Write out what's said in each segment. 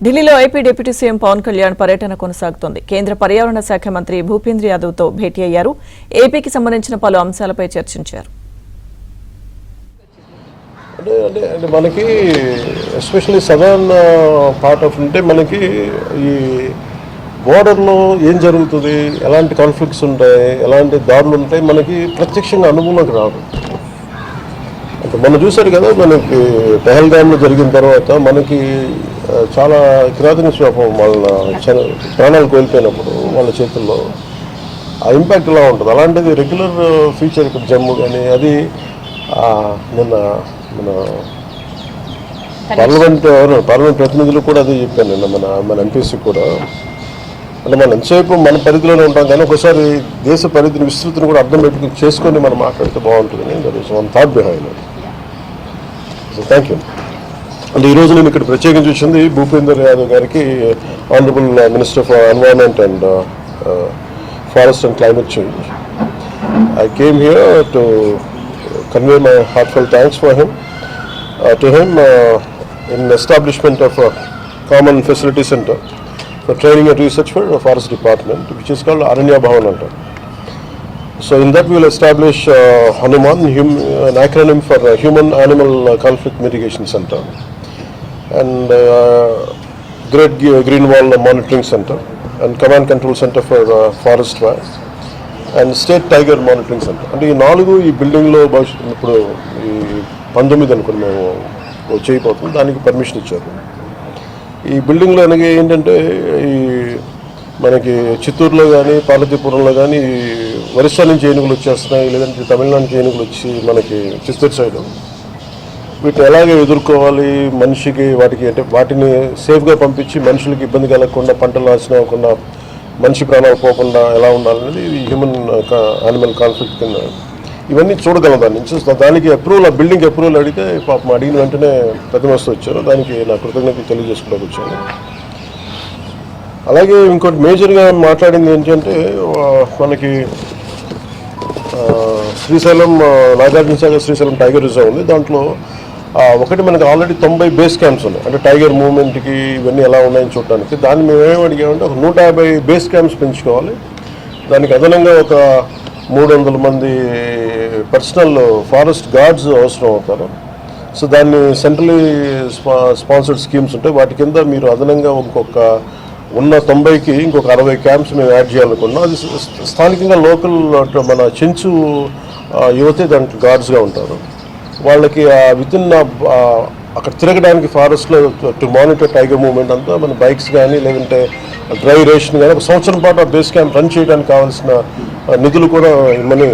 ఢిల్లీలో AP deputy CM Pawan Kalyan పర్యటన కొనసాగుతోంది. కేంద్ర పర్యావరణ శాఖ మంత్రి భూపేంద్ర యాదవ్తో భేటీ అయ్యారు. ఏపీకి సంబంధించిన పలు అంశాలపై చర్చించారు. అంటే మనకి ఎస్పెషల్లీ సదర్న్ పార్ట్ ఆఫ్ అంటే మనకి ఈ బోర్డర్లో ఏం జరుగుతుంది, ఎలాంటి కాన్ఫ్లిక్ట్స్ ఉంటాయి, ఎలాంటి దాడులు ఉంటాయి, మనకి ప్రత్యక్షంగా అనుభవంలోకి రాదు. అంటే మనం చూసారు కదా, మనకి పెహల్గామ్లో జరిగిన తర్వాత మనకి చాలా కిరాతక స్వభావం వాళ్ళ ప్రాణాలు కోల్పోయినప్పుడు వాళ్ళ చేతుల్లో ఆ ఇంపాక్ట్ ఎలా ఉంటుంది. అలాంటిది రెగ్యులర్ ఫీచర్ ఇక్కడ జమ్మూ కానీ అది నిన్న మన పార్లమెంట్ ప్రతినిధులు కూడా అదే చెప్పాను నిన్న మన ఎంపీసీ కూడా. అంటే మనం ఎంతసేపు మన పరిధిలోనే ఉంటాం కానీ ఒకసారి దేశ పరిధిని విస్తృతిని కూడా అర్థం పెట్టుకుని చేసుకొని మనం మాట్లాడితే బాగుంటుందని that is one thought behind it. So thank you. అంటే ఈరోజు నేను ఇక్కడ ప్రత్యేకించి వచ్చింది భూపేందర్ యాదవ్ గారికి, honourable minister for environment and forest and climate change. I came here to convey my heartfelt thanks to him in establishment of a common facility center for training and research for the forest department, which is called Aranya Bhavan. So in that we will establish Hanuman, an acronym for Human Animal Conflict Mitigation Center, and Great Green Wall Monitoring Center, and Command Control Center for Forest Fire, and State Tiger Monitoring Center. అంటే ఈ 4 ఈ బిల్డింగ్లో భవిష్యత్తు ఇప్పుడు ఈ 19 అనుకుని మేము చేయబోతుంది, దానికి పర్మిషన్ ఇచ్చారు. ఈ బిల్డింగ్లో అనగా ఏంటంటే ఈ మనకి చిత్తూరులో కానీ పార్వతీపురంలో కానీ ఒరిస్సా నుంచి ఏనుగులు వచ్చేస్తున్నాయి, లేదంటే తమిళనాడు నుంచి ఏనుగులు వచ్చి మనకి చిత్తూరు సైడ్ వీటిని ఎలాగే ఎదుర్కోవాలి, మనిషికి వాటికి అంటే వాటిని సేఫ్గా పంపించి మనుషులకి ఇబ్బంది కలగకుండా, పంటలు నాశనం అవ్వకుండా, మనిషి ప్రాణాలు పోకుండా ఎలా ఉండాలనేది హ్యూమన్ యానిమల్ కాన్ఫ్లిక్ట్ కింద ఇవన్నీ చూడగలం. దాని నుంచి దానికి అప్రూవల్, ఆ బిల్డింగ్ అప్రూవల్ అడిగితే పాపం అడిగిన వెంటనే ప్రతిమస్తూ వచ్చారు. దానికి నా కృతజ్ఞతలు తెలియజేసుకోవడానికి వచ్చాను. అలాగే ఇంకోటి మేజర్గా మాట్లాడింది ఏంటంటే మనకి శ్రీశైలం నాగార్జున సాగర్ శ్రీశైలం టైగర్ రిజర్వ్ ఉంది. దాంట్లో ఒకటి మనకి ఆల్రెడీ 90 బేస్ క్యాంప్స్ ఉన్నాయి, అంటే టైగర్ మూవ్మెంట్కి ఇవన్నీ ఎలా ఉన్నాయని చూడడానికి. దాన్ని మేము ఏమేమి అడిగామంటే ఒక 150 బేస్ క్యాంప్స్ పెంచుకోవాలి, దానికి అదనంగా ఒక 300 మంది పర్సనల్ ఫారెస్ట్ గార్డ్స్ అవసరం అవుతారు. సో దాన్ని సెంట్రలీ స్పాన్సర్డ్ స్కీమ్స్ ఉంటాయి, వాటి కింద మీరు అదనంగా ఇంకొక ఉన్న 90కి ఇంకొక 60 క్యాంప్స్ మేము యాడ్ చేయాలనుకున్నాం. అది స్థానికంగా లోకల్ మన చెంచు యువతే దానికి గార్డ్స్గా ఉంటారు. వాళ్ళకి వితిన్ అక్కడ తిరగడానికి ఫారెస్ట్లో టు మానిటర్ టైగర్ మూవ్మెంట్ అంతా మన బైక్స్ కానీ లేదంటే డ్రై రేషన్ కానీ ఒక సంవత్సరం పాటు ఆ బేస్ క్యాంప్ రన్ చేయడానికి కావాల్సిన నిధులు కూడా ఇమ్మని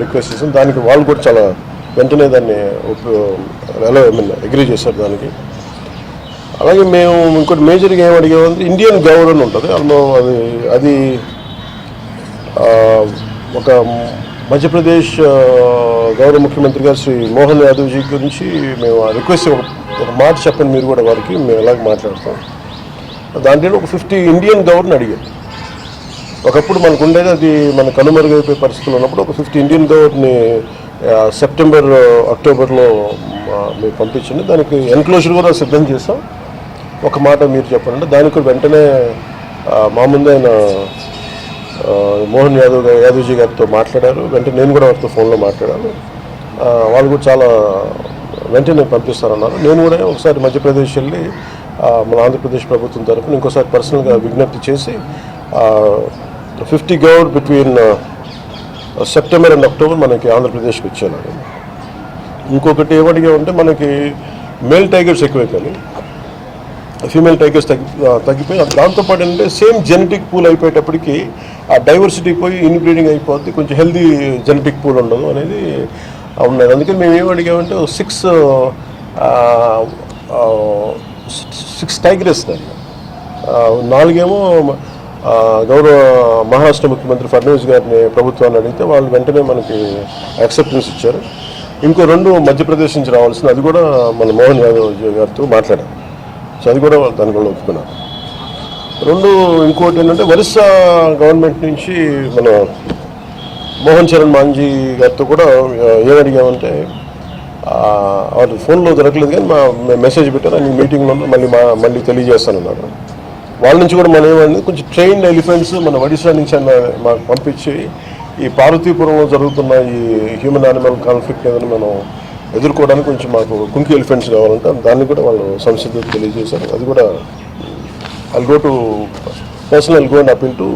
రిక్వెస్ట్ చేసాం. దానికి వాళ్ళు కూడా చాలా వెంటనే దాన్ని అగ్రీ చేశారు దానికి. అలాగే మేము ఇంకోటి మేజర్గా ఏం అడిగామంటే ఇండియన్ గౌడ్ అని ఉంటుంది, అది ఒక మధ్యప్రదేశ్ గౌరవ ముఖ్యమంత్రి గారు శ్రీ మోహన్ యాదవ్జీ గురించి మేము రిక్వెస్ట్ ఒక మాట చెప్పండి మీరు కూడా వారికి, మేము ఎలాగ మాట్లాడతాం. దాంట్లో ఒక 50 ఇండియన్ గవర్ని అడిగారు. ఒకప్పుడు మనకు ఉండేది అది మన కనుమరుగైపోయే పరిస్థితులు ఉన్నప్పుడు ఒక 50 ఇండియన్ గవర్ని సెప్టెంబర్ అక్టోబర్లో మేము పంపించండి. దానికి ఎన్క్లోజర్ కూడా సిద్ధం చేస్తాం. ఒక మాట మీరు చెప్పండి. దానికి వెంటనే మా ముందు ఆయన మోహన్ యాదవ్జీ గారితో మాట్లాడారు. వెంటనే నేను కూడా వారితో ఫోన్లో మాట్లాడాను. వాళ్ళు కూడా చాలా వెంటనే పంపిస్తారన్నారు. నేను కూడా ఒకసారి మధ్యప్రదేశ్ వెళ్ళి మన ఆంధ్రప్రదేశ్ ప్రభుత్వం తరఫున ఇంకోసారి పర్సనల్గా విజ్ఞప్తి చేసి 50 Goud between September and October మనకి ఆంధ్రప్రదేశ్కి వచ్చాను. ఇంకొకటి ఏమడిగామంటే మనకి మేల్ టైగర్స్ ఎక్కువే కానీ ఫీమేల్ టైగర్స్ తగ్గిపోయి, దాంతోపాటు ఏంటంటే సేమ్ జెనెటిక్ పూల్ అయిపోయేటప్పటికి ఆ డైవర్సిటీ పోయి ఇన్బ్రీడింగ్ అయిపోద్ది, కొంచెం హెల్దీ జెనెటిక్ పూల్ ఉండదు అనేది ఉన్నది. అందుకని మేము ఏం అడిగామంటే 6 టైగర్స్ దాన్ని 4 ఏమో గౌరవ మహారాష్ట్ర ముఖ్యమంత్రి ఫడ్నవీస్ గారిని ప్రభుత్వాన్ని అడిగితే వాళ్ళు వెంటనే మనకి యాక్సెప్టెన్స్ ఇచ్చారు. ఇంకో 2 మధ్యప్రదేశ్ నుంచి రావాల్సింది, అది కూడా మన మోహన్ యాదవ్ గారితో మాట్లాడారు. సో అది కూడా దాని వల్ల ఒప్పుకున్నారు. 2 ఇంకోటి ఏంటంటే ఒరిస్సా గవర్నమెంట్ నుంచి మన మోహన్ చరణ్ మాంజీ గారితో కూడా ఏమడిగామంటే వాళ్ళు ఫోన్లో దొరకలేదు కానీ మెసేజ్ పెట్టారు ఆయన మీటింగ్లో మళ్ళీ తెలియజేస్తానన్నారు. వాళ్ళ నుంచి కూడా మనం ఏమన్నా కొంచెం ట్రైన్డ్ ఎలిఫెంట్స్ మన ఒడిశా నుంచి మాకు పంపించి ఈ పార్వతీపురంలో జరుగుతున్న ఈ హ్యూమన్ యానిమల్ కాన్ఫ్లిక్ట్ ఏదైనా మనం ఎదుర్కోవడానికి కొంచెం మాకు కుంకి ఎలిఫెంట్స్ కావాలంటే దాన్ని కూడా వాళ్ళు సంసిద్ధత తెలియజేశారు. అది కూడా I'll go to personally, I'll go and appeal to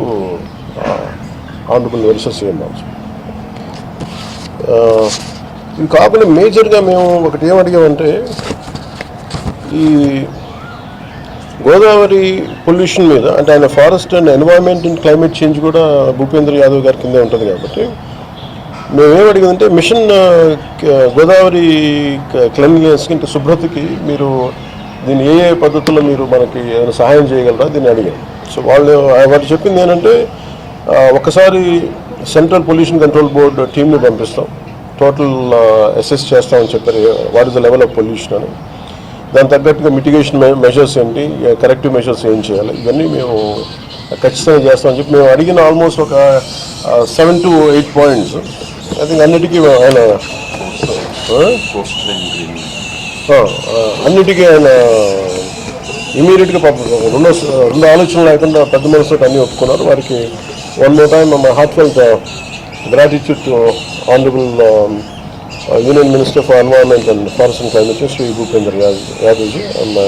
Honorable Odisha CM also. ఇది కాకుండా మేజర్గా మేము ఒకటి ఏమడిగామంటే ఈ గోదావరి పొల్యూషన్ మీద అంటే ఆయన forest and environment and climate change కూడా భూపేంద్ర యాదవ్ గారి కిందే ఉంటుంది కాబట్టి మేమేమడిగిందంటే మిషన్ గోదావరి క్లీన్లీనెస్కి అంటే శుభ్రతకి మీరు దీన్ని ఏ పద్ధతుల్లో మీరు మనకి ఏదైనా సహాయం చేయగలరా దీన్ని అడిగాను. సో వాళ్ళు చెప్పింది ఏంటంటే ఒకసారి సెంట్రల్ పొల్యూషన్ కంట్రోల్ బోర్డు టీంని పంపిస్తాం, టోటల్ అసెస్ చేస్తామని చెప్పారు what is the level of pollution అని. దాని తగ్గట్టుగా మిటిగేషన్ మెషర్స్ ఏంటి, కరెక్టివ్ మెషర్స్ ఏం చేయాలి, ఇవన్నీ మేము ఖచ్చితంగా చేస్తామని చెప్పి మేము అడిగిన ఆల్మోస్ట్ ఒక 7 to 8 పాయింట్స్. ఐ థింక్ అన్నిటికీ ఆయన అన్నిటికీ ఆయన ఇమీడియట్గా రెండు ఆలోచనలు లేకుండా పెద్ద మనసుతో అన్నీ ఒప్పుకున్నారు. వారికి one more time my heartfelt gratitude to honourable union minister for environment and forest and climate change Shri Bhupendra Yadavji and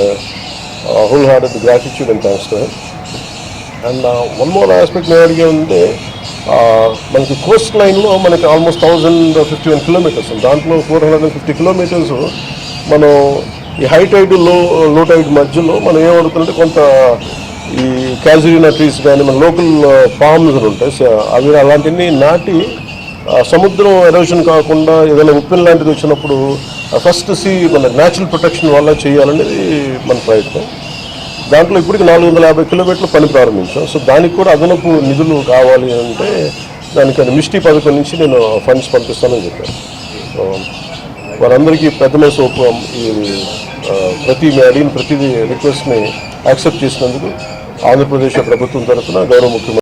whole hearted gratitude and thanks to him. And one more aspect నేను అడిగానంటే మనకి కోస్ట్ లైన్లో మనకి ఆల్మోస్ట్ 1051 కిలోమీటర్స్, దాంట్లో 450 kilometres మనం ఈ high Tide లో Tide మధ్యలో మనం ఏమడుతుంటే కొంత ఈ క్యాజురినా ట్రీస్ కానీ మన లోకల్ పామ్స్ ఉంటాయి అవి అలాంటివన్నీ నాటి సముద్రం ఎరోషన్ కాకుండా ఏదైనా ఉప్పెన్ లాంటిది వచ్చినప్పుడు ఫస్ట్ మన న్యాచురల్ ప్రొటెక్షన్ వల్ల చేయాలనేది మన ప్రయత్నం. దాంట్లో ఇప్పటికి 450 కిలోమీటర్లు పని ప్రారంభించాం. సో దానికి కూడా అదనపు నిధులు కావాలి అంటే దానికి మిస్టీ పథకం నుంచి నేను ఫండ్స్ పంపిస్తానని చెప్పాను. సో వారందరికీ పెద్ద మనసు అడిగిన ప్రతి రిక్వెస్ట్ని యాక్సెప్ట్ చేసినందుకు ఆంధ్రప్రదేశ్ ప్రభుత్వం తరఫున గౌరవ ముఖ్యమంత్రి